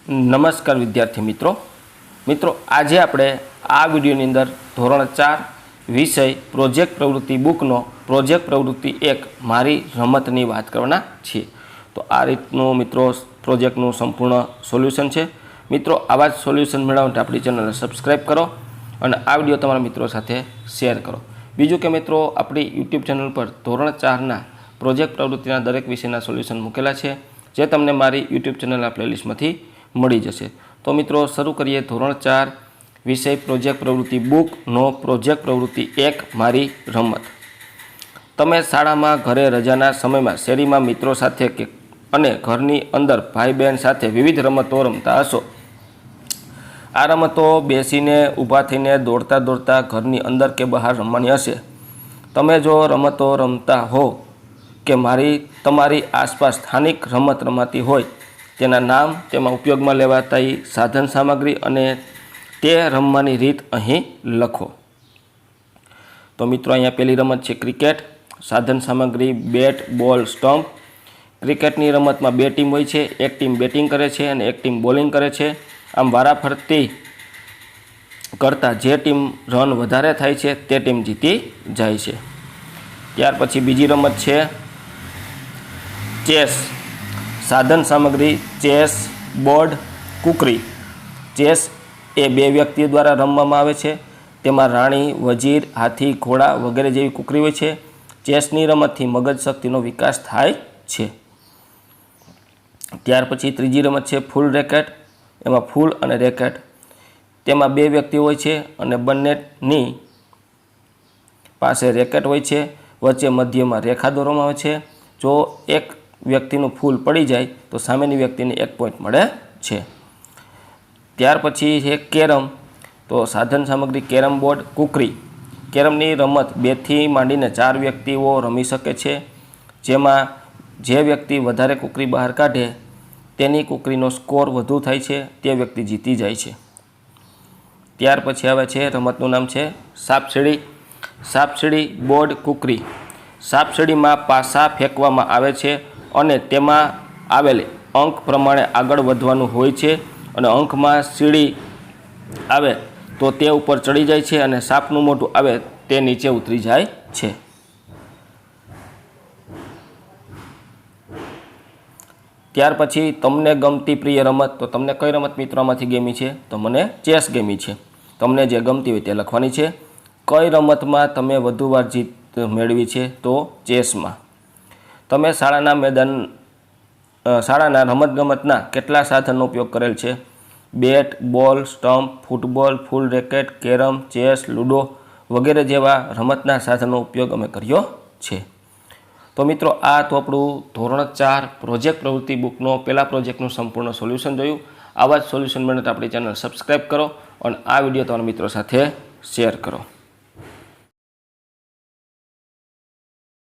નમસ્કાર વિદ્યાર્થી મિત્રો આજે આપણે આ વિડીયોની અંદર ધોરણ 4 વિષય પ્રોજેક્ટ પ્રવૃત્તિ બુકનો પ્રોજેક્ટ પ્રવૃત્તિ 1 મારી રમતની વાત કરવાના છીએ। તો આ રીતનું મિત્રો પ્રોજેક્ટનું સંપૂર્ણ સોલ્યુશન છે। મિત્રો આવા જ સોલ્યુશન મેળવવા માટે આપણી ચેનલને સબસ્ક્રાઈબ કરો અને આ વિડીયો તમારા મિત્રો સાથે શેર કરો। બીજું કે મિત્રો આપણી યુટ્યુબ ચેનલ પર ધોરણ 4ના પ્રોજેક્ટ પ્રવૃત્તિના દરેક વિષયના સોલ્યુશન મૂકેલા છે, જે તમને મારી યુટ્યુબ ચેનલના પ્લેલિસ્ટમાંથી મળી જશે। તો મિત્રો શરૂ કરીએ ધોરણ 4 વિષય પ્રોજેક્ટ પ્રવૃત્તિ બુકનો પ્રોજેક્ટ પ્રવૃત્તિ 1 મારી રમત। તમે શાળામાં ઘરે રજાના સમયમાં શેરીમાં મિત્રો સાથે કે અને ઘરની અંદર ભાઈ બહેન સાથે વિવિધ રમતો રમતા હશો। આ રમતો બેસીને ઊભા થઈને દોડતા ઘરની અંદર કે બહાર રમવાની હશે। તમે જો રમતો રમતા હો કે તમારી આસપાસ સ્થાનિક રમત રમાતી હોય તેના નામ, તેમાં ઉપયોગમાં લેવાતી સાધન સામગ્રી અને તે રમવાની રીત અહીં લખો। તો મિત્રો અહીંયા પહેલી રમત છે ક્રિકેટ। સાધન સામગ્રી બેટ, બોલ, સ્ટમ્પ। ક્રિકેટની રમતમાં બે ટીમ હોય છે, એક ટીમ બેટિંગ કરે છે અને એક ટીમ બોલિંગ કરે છે। આમ વારાફરતી કરતાં જે ટીમ રન વધારે થાય છે તે ટીમ જીતી જાય છે। ત્યાર પછી બીજી રમત છે ચેસ। સાધન સામગ્રી ચેસ, બોર્ડ, કુકરી। ચેસ એ બે વ્યક્તિઓ દ્વારા રમવામાં આવે છે। તેમાં રાણી, વજીર, હાથી, ઘોડા વગેરે જેવી કુકરી હોય છે। ચેસની રમતથી મગજ શક્તિનો વિકાસ થાય છે। ત્યાર પછી ત્રીજી રમત છે ફૂલ રેકેટ। એમાં ફૂલ અને રેકેટ, તેમાં બે વ્યક્તિઓ હોય છે અને બંનેની પાસે રેકેટ હોય છે। વચ્ચે મધ્યમાં રેખા દોરવામાં આવે છે। જો એક વ્યક્તિનું ફૂલ પડી જાય તો સામેની વ્યક્તિને 1 પોઈન્ટ મળે છે। ત્યાર પછી છે કેરમ। તો સાધન સામગ્રી કેરમ બોર્ડ, કુકરી। કેરમની રમત 2 થી માંડીને 4 વ્યક્તિઓ રમી શકે છે, જેમાં જે વ્યક્તિ વધારે કુકરી બહાર કાઢે તેની કુકરીનો સ્કોર વધુ થાય છે, તે વ્યક્તિ જીતી જાય છે। ત્યાર પછી આવે છે રમતનું નામ છે સાપસીડી। સાપસીડી બોર્ડ, કુકરી। સાપસીડીમાં પાસા ફેંકવામાં આવે છે અને તેમાં આવેલ અંક પ્રમાણે આગળ વધવાનું હોય છે અને અંકમાં સીડી આવે તો તે ઉપર ચડી જાય છે અને સાપનું મોઢું આવે તે નીચે ઉતરી જાય છે। ત્યાર પછી તમને ગમતી પ્રિય રમત। તો તમને કઈ રમત મિત્રોમાંથી ગમી છે? તો મને ચેસ ગમી છે। તમને જે ગમતી હોય તે લખવાની છે। કઈ રમતમાં તમે વધુ વાર જીત મેળવી છે? તો ચેસમાં। તમે શાળાના રમતગમતના કેટલા સાધનનો ઉપયોગ કરેલ છે? બેટ, બોલ, સ્ટમ્પ, ફૂટબોલ, ફૂલ રેકેટ, કેરમ, ચેસ, લૂડો વગેરે જેવા રમતના સાધનનો ઉપયોગ અમે કર્યો છે। તો મિત્રો આ તો આપણું ધોરણ 4 પ્રોજેક્ટ પ્રવૃત્તિ બુકનો પહેલા પ્રોજેક્ટનું સંપૂર્ણ સોલ્યુશન જોયું। આવા જ સોલ્યુશન મેળવવા આપણી ચેનલ સબસ્ક્રાઈબ કરો અને આ વિડીયો તમારા મિત્રો સાથે શેર કરો।